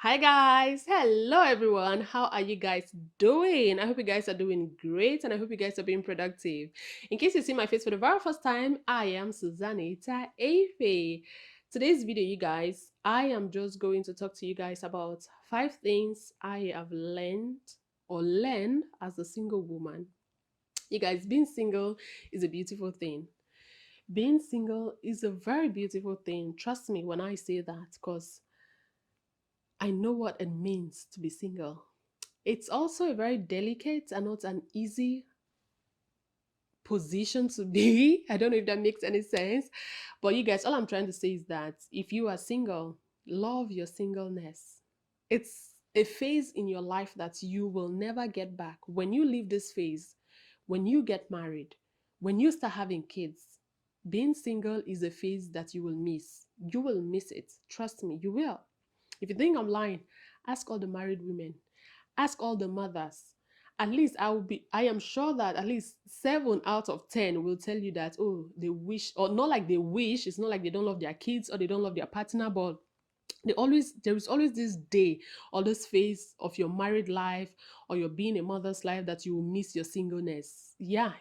Hi guys, hello everyone. How are you guys doing? I hope you guys are doing great and I hope you guys are being productive. In case you see my face for the very first time, I am Susanita Afe. Today's video, you guys, I am just going to talk to you guys about 5 things I have learned or learned as a single woman. You guys, being single is a beautiful thing. Being single is a very beautiful thing. Trust me when I say that because I know what it means to be single. It's also a very delicate and not an easy position to be. I don't know if that makes any sense. But you guys, all I'm trying to say is that if you are single, love your singleness. It's a phase in your life that you will never get back. When you leave this phase, when you get married, when you start having kids, being single is a phase that you will miss. You will miss it. Trust me, you will. If you think I'm lying, ask all the married women, ask all the mothers. At least I am sure that at least 7 out of 10 will tell you that, oh, they wish, or not like they wish, it's not like they don't love their kids or they don't love their partner, but there is always this day or this phase of your married life or your being a mother's life that you will miss your singleness. Yeah,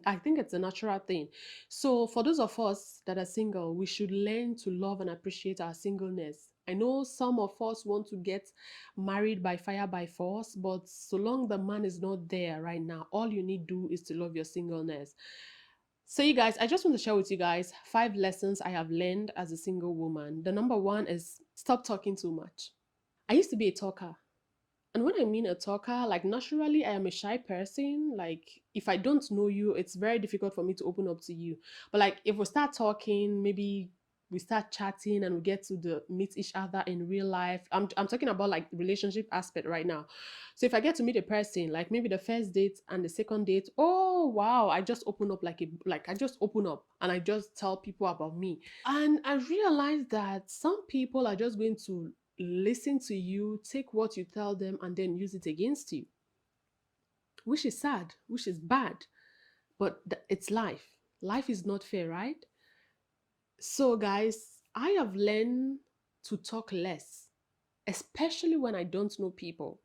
I think it's a natural thing. So for those of us that are single, we should learn to love and appreciate our singleness. I know some of us want to get married by fire by force, but so long the man is not there right now, all you need to do is to love your singleness. So, you guys, I just want to share with you guys 5 lessons I have learned as a single woman. The number one is stop talking too much. I used to be a talker. And when I mean a talker, like naturally, I am a shy person. Like, if I don't know you, it's very difficult for me to open up to you. But like, if we start talking, maybe we start chatting and we get to meet each other in real life. I'm talking about like relationship aspect right now. So if I get to meet a person, like maybe the first date and the second date, oh wow, I just open up like I just open up and I just tell people about me. And I realized that some people are just going to listen to you, take what you tell them, and then use it against you, which is sad, which is bad. But it's life. Life is not fair, right? So, guys, I have learned to talk less, especially when I don't know people.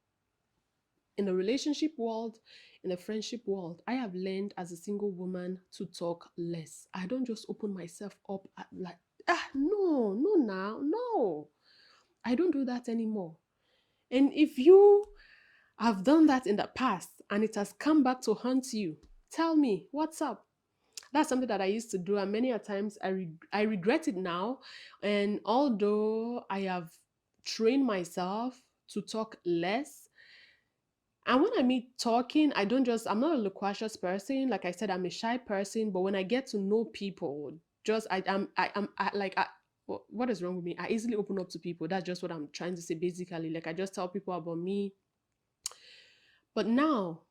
In the relationship world, in the friendship world, I have learned as a single woman to talk less. I don't just open myself up like, no, no, now, no. I don't do that anymore. And if you have done that in the past and it has come back to haunt you, tell me what's up. That's something that I used to do, and many a times I regret it now. And although I have trained myself to talk less, and when I mean talking, I'm not a loquacious person. Like I said, I'm a shy person, but when I get to know people, just what is wrong with me? I easily open up to people. That's just what I'm trying to say basically. Like I just tell people about me. But now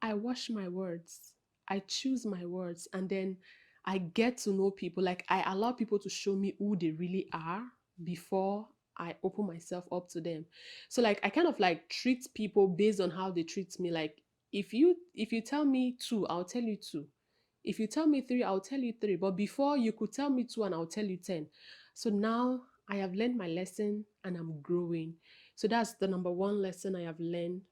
I watch my words. I choose my words and then I get to know people. Like I allow people to show me who they really are before I open myself up to them. So like I kind of like treat people based on how they treat me. Like if you tell me two, I'll tell you two. If you tell me three, I'll tell you three. But before you could tell me two and I'll tell you 10. So now I have learned my lesson and I'm growing. So that's the number one lesson I have learned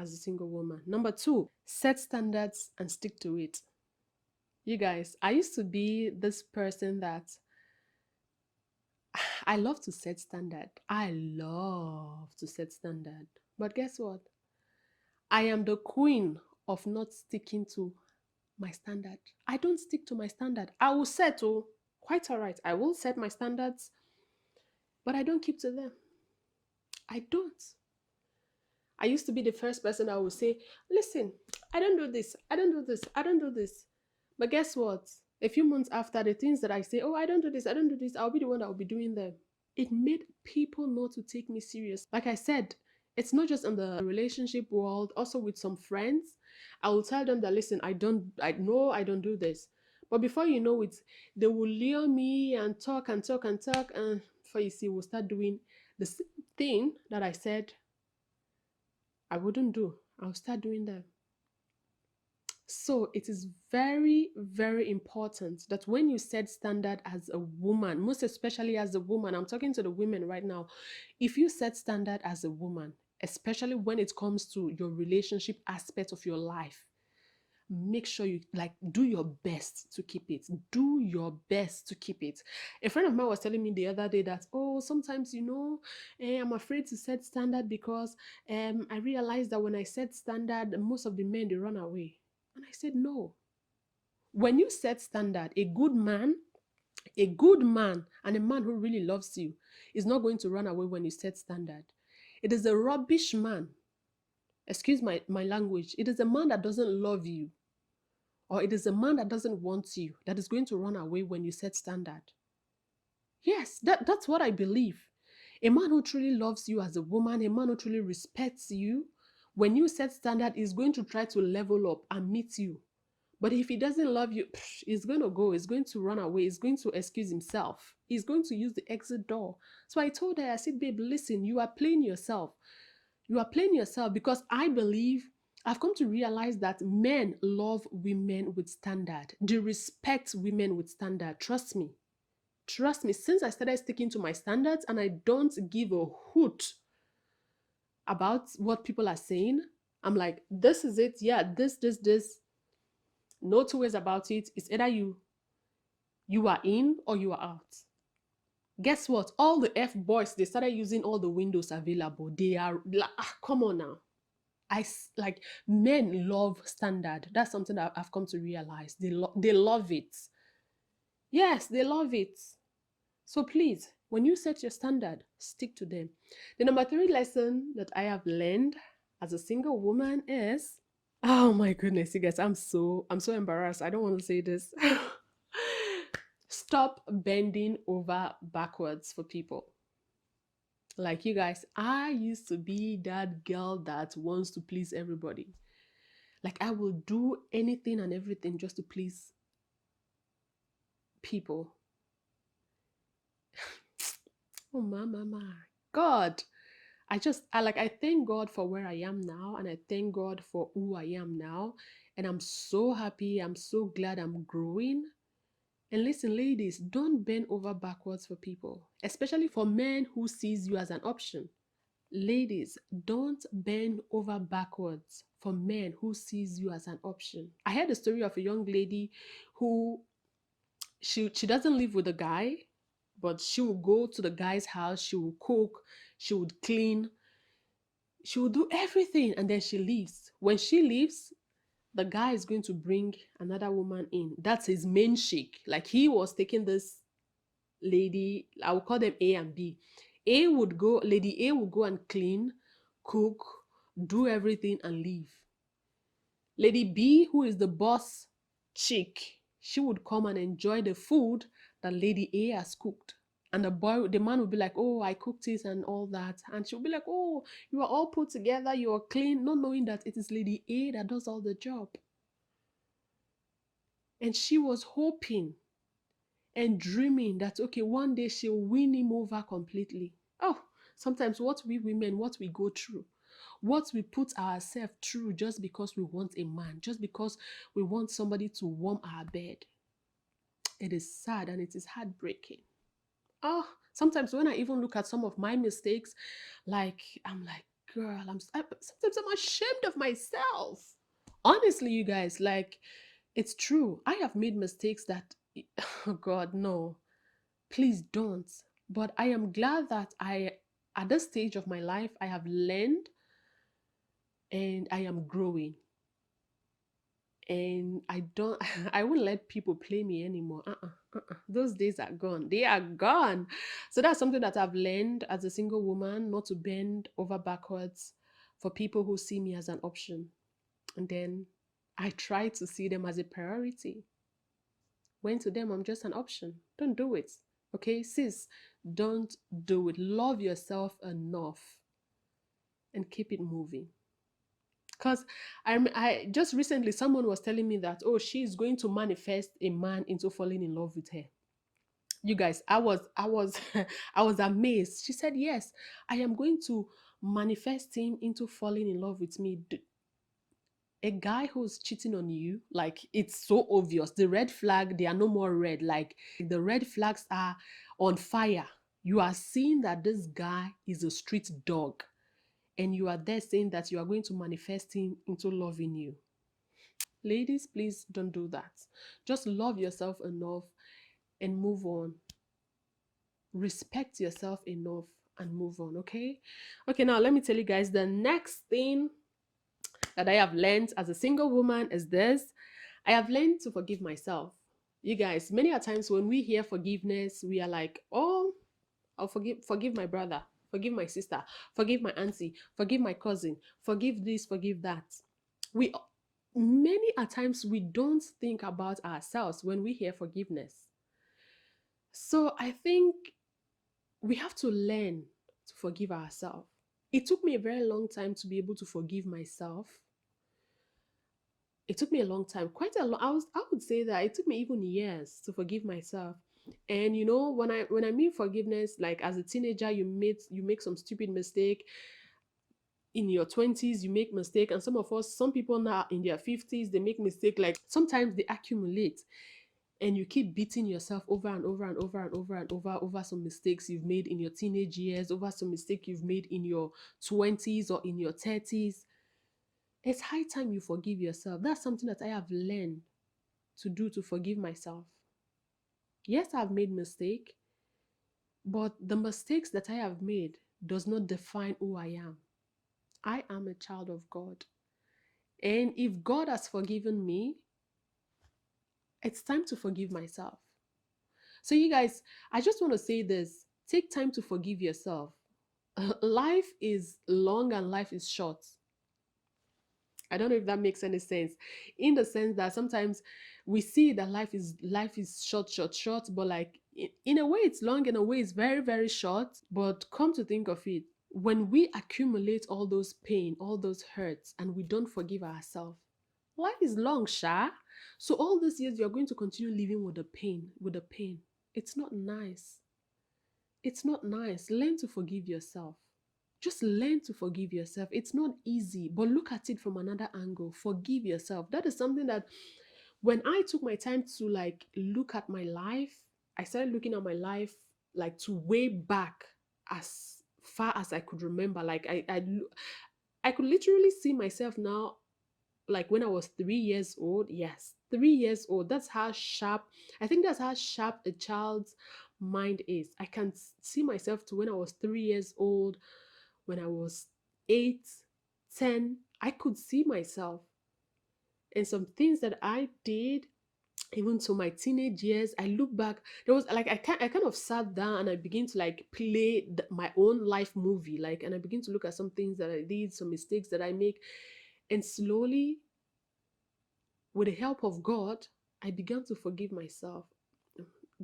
as a single woman. Number two, set standards and stick to it. You guys, I used to be this person that I love to set standard. I love to set standard. But guess what? I am the queen of not sticking to my standard. I don't stick to my standard. I will set, oh, quite all right. I will set my standards, but I don't keep to them. I don't. I used to be the first person that would say, listen, I don't do this, I don't do this, I don't do this. But guess what? A few months after, the things that I say, oh, I don't do this, I don't do this, I'll be the one that will be doing them. It made people not to take me serious. Like I said, it's not just in the relationship world, also with some friends. I will tell them that, listen, I know I don't do this. But before you know it, they will lure me and talk and talk and talk. And before you see, we'll start doing the same thing that I said I wouldn't do. I'll start doing them. So it is very, very important that when you set standard as a woman, most especially as a woman, I'm talking to the women right now. If you set standard as a woman, especially when it comes to your relationship aspect of your life, make sure you like do your best to keep it. Do your best to keep it. A friend of mine was telling me the other day that, oh, sometimes, I'm afraid to set standard because I realized that when I set standard, most of the men they run away. And I said, no. When you set standard, a good man and a man who really loves you is not going to run away when you set standard. It is a rubbish man, excuse my language. It is a man that doesn't love you, or it is a man that doesn't want you that is going to run away when you set standard. Yes, that's what I believe. A man who truly loves you as a woman, a man who truly respects you, when you set standard, is going to try to level up and meet you. But if he doesn't love you, he's going to go, he's going to run away, he's going to excuse himself, he's going to use the exit door. So I told her, I said, babe, listen, you are playing yourself. You are playing yourself because I believe I've come to realize that men love women with standard. They respect women with standard. Trust me. Trust me. Since I started sticking to my standards and I don't give a hoot about what people are saying, I'm like, this is it. Yeah, this. No two ways about it. It's either you are in or you are out. Guess what? All the F boys, they started using all the windows available. They are like, come on now. Like men love standard. That's something that I've come to realize. They love it. Yes, they love it. So please, when you set your standard, stick to them. The number three lesson that I have learned as a single woman is, oh my goodness, you guys, I'm so embarrassed. I don't want to say this. Stop bending over backwards for people. Like you guys, I used to be that girl that wants to please everybody. Like I will do anything and everything just to please people. Oh my God. I thank God for where I am now, and I thank God for who I am now. And I'm so happy. I'm so glad I'm growing. And listen, ladies, don't bend over backwards for people, especially for men who sees you as an option. Ladies, don't bend over backwards for men who sees you as an option. I heard the story of a young lady who she doesn't live with a guy, but she will go to the guy's house, she will cook, she would clean, she will do everything, and then she leaves. When she leaves, the guy is going to bring another woman in. That's his main chick. Like he was taking this lady, I will call them A and B. Lady A would go and clean, cook, do everything and leave. Lady B, who is the boss chick, she would come and enjoy the food that Lady A has cooked. And the man would be like, oh, I cooked it and all that. And she'll be like, oh, you are all put together, you are clean, not knowing that it is Lady A that does all the job. And she was hoping and dreaming that, okay, one day she'll win him over completely. Oh, sometimes what we women, what we go through, what we put ourselves through just because we want a man, just because we want somebody to warm our bed. It is sad and it is heartbreaking. Oh, sometimes when I even look at some of my mistakes, like I'm like, girl, sometimes I'm ashamed of myself. Honestly, you guys, like it's true. I have made mistakes that, oh God, no, please don't. But I am glad that at this stage of my life, I have learned and I am growing. And I don't, I won't let people play me anymore. Those days are gone. They are gone. So that's something that I've learned as a single woman, not to bend over backwards for people who see me as an option. And then I try to see them as a priority. When to them, I'm just an option. Don't do it. Okay, sis, don't do it. Love yourself enough and keep it moving. Because I just recently someone was telling me that, oh, she's going to manifest a man into falling in love with her. You guys, I was I was amazed. She said, yes, I am going to manifest him into falling in love with me. A guy who's cheating on you, like it's so obvious. The red flag, they are no more red. Like the red flags are on fire. You are seeing that this guy is a street dog, and you are there saying that you are going to manifest him into loving you. Ladies, please don't do that. Just love yourself enough and move on. Respect yourself enough and move on, okay? Okay, now let me tell you guys the next thing that I have learned as a single woman is this. I have learned to forgive myself. You guys, many a times when we hear forgiveness, we are like, oh, I'll forgive my brother, forgive my sister, forgive my auntie, forgive my cousin, forgive this, forgive that. We many a times we don't think about ourselves when we hear forgiveness. So I think we have to learn to forgive ourselves. It took me a very long time to be able to forgive myself. It took me a long time, quite a long. I would say that it took me even years to forgive myself. And you know, when I mean forgiveness, like as a teenager, you make some stupid mistake. In your 20s, you make mistake, and some people now in their 50s, they make mistake. Like sometimes they accumulate, and you keep beating yourself over and over and over and over and over some mistakes you've made in your teenage years, over some mistake you've made in your 20s or in your 30s. It's high time you forgive yourself. That's something that I have learned to do, to forgive myself. Yes, I've made mistake, but the mistakes that I have made does not define who I am. I am a child of God. And if God has forgiven me, it's time to forgive myself. So you guys, I just want to say this. Take time to forgive yourself. Life is long and life is short. I don't know if that makes any sense. In the sense that sometimes we see that life is short, short, short, but like in a way it's long, in a way it's very, very short. But come to think of it, when we accumulate all those pain, all those hurts, and we don't forgive ourselves, life is long, Sha. So all these years you're going to continue living with the pain, with the pain. It's not nice. It's not nice. Learn to forgive yourself. Just learn to forgive yourself. It's not easy, but look at it from another angle. Forgive yourself. That is something that when I took my time to like look at my life, I started looking at my life like to way back as far as I could remember. Like I could literally see myself now like when I was 3 years old. Yes, 3 years old. That's how sharp, I think that's how sharp a child's mind is. I can see myself to when I was 3 years old, when I was 8, 10. I could see myself. And some things that I did, even to my teenage years, I look back. There was like I kind of sat down and I began to like play my own life movie, like, and I begin to look at some things that I did, some mistakes that I make, and slowly, with the help of God, I began to forgive myself.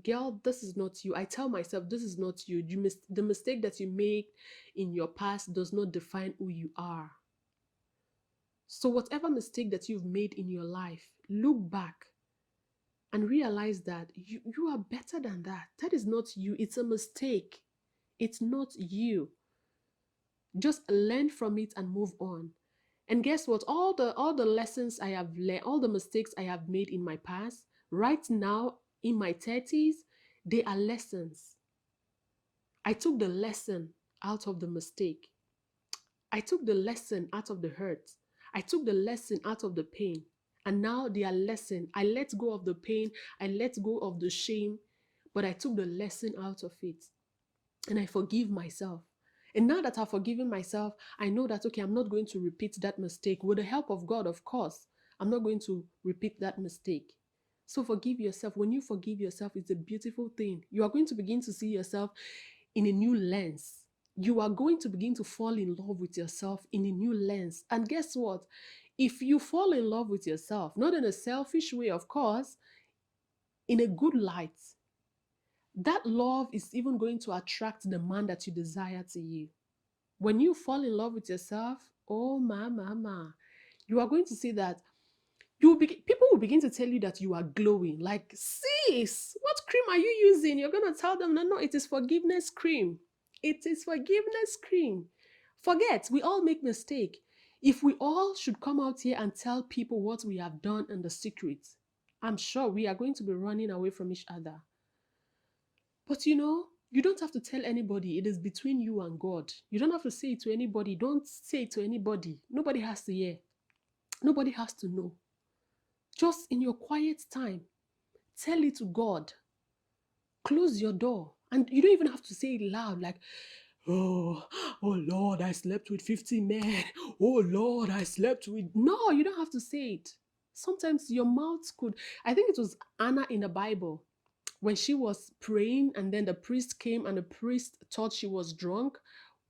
Girl, this is not you. I tell myself, this is not you. The mistake that you make in your past does not define who you are. So, whatever mistake that you've made in your life, look back and realize that you are better than that. That is not you. It's a mistake. It's not you. Just learn from it and move on. And guess what? All the lessons I have learned, all the mistakes I have made in my past, right now in my 30s, they are lessons. I took the lesson out of the mistake. I took the lesson out of the hurt. I took the lesson out of the pain. And now they are lesson. I let go of the pain. I let go of the shame. But I took the lesson out of it. And I forgive myself. And now that I've forgiven myself, I know that, okay, I'm not going to repeat that mistake. With the help of God, of course, I'm not going to repeat that mistake. So forgive yourself. When you forgive yourself, it's a beautiful thing. You are going to begin to see yourself in a new lens. You are going to begin to fall in love with yourself in a new lens. And guess what? If you fall in love with yourself, not in a selfish way, of course, in a good light, that love is even going to attract the man that you desire to you. When you fall in love with yourself, oh mama, you are going to see that people will begin to tell you that you are glowing. Like, sis, what cream are you using? You're going to tell them, no, it is forgiveness cream. It is forgiveness cream. Forget, we all make mistake. If we all should come out here and tell people what we have done in the secret, I'm sure we are going to be running away from each other. But you don't have to tell anybody. It is between you and God. You don't have to say it to anybody. Don't say it to anybody. Nobody has to hear. Nobody has to know. Just in your quiet time, tell it to God. Close your door. And you don't even have to say it loud, like, oh, oh Lord, I slept with 50 men. Oh Lord, I slept with. No, you don't have to say it. Sometimes your mouth could. I think it was Anna in the Bible when she was praying, and then the priest came, and the priest thought she was drunk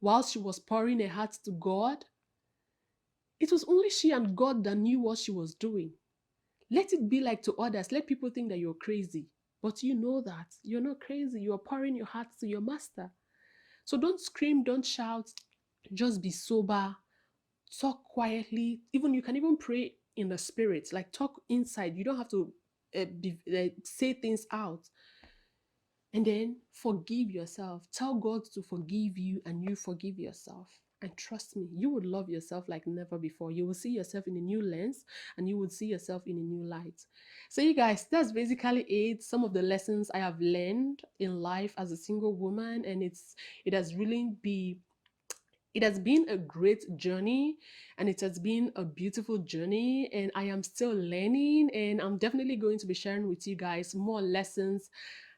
while she was pouring her heart to God. It was only she and God that knew what she was doing. Let it be like to others. Let people think that you're crazy. But you know that you're not crazy. You're pouring your heart to your master. So don't scream, don't shout. Just be sober. Talk quietly. Even you can even pray in the spirit. Like talk inside. You don't have to say things out. And then forgive yourself. Tell God to forgive you and you forgive yourself. And trust me, you would love yourself like never before. You will see yourself in a new lens and you would see yourself in a new light. So, you guys, that's basically it. Some of the lessons I have learned in life as a single woman, and it has really been it has been a great journey and it has been a beautiful journey, and I am still learning, and I'm definitely going to be sharing with you guys more lessons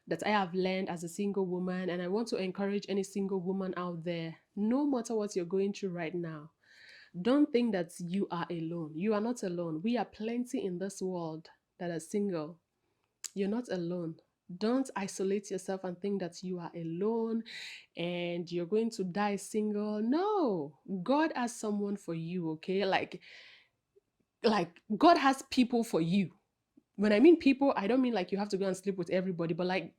that I have learned as a single woman. And I want to encourage any single woman out there, no matter what you're going through right now, don't think that you are alone. You are not alone. We are plenty in this world that are single. You're not alone. Don't isolate yourself and think that you are alone and you're going to die single. No, God has someone for you, okay? Like God has people for you. When I mean people, I don't mean like you have to go and sleep with everybody, but like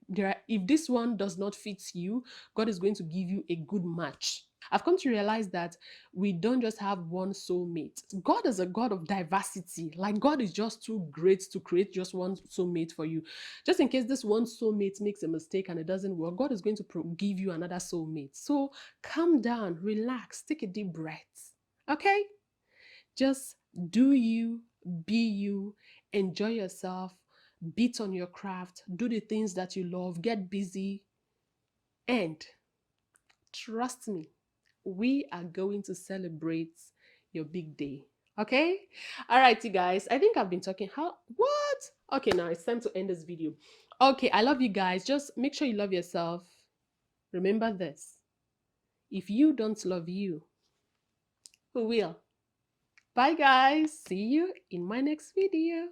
if this one does not fit you, God is going to give you a good match. I've come to realize that we don't just have one soulmate. God is a God of diversity. Like God is just too great to create just one soulmate for you. Just in case this one soulmate makes a mistake and it doesn't work, God is going to give you another soulmate. So calm down, relax, take a deep breath. Okay? Just do you, be you, enjoy yourself, beat on your craft, do the things that you love, get busy, and trust me, we are going to celebrate your big day. Okay? All right, you guys. I think I've been talking. What? Okay, now it's time to end this video. Okay, I love you guys. Just make sure you love yourself. Remember this. If you don't love you, who will? Bye, guys. See you in my next video.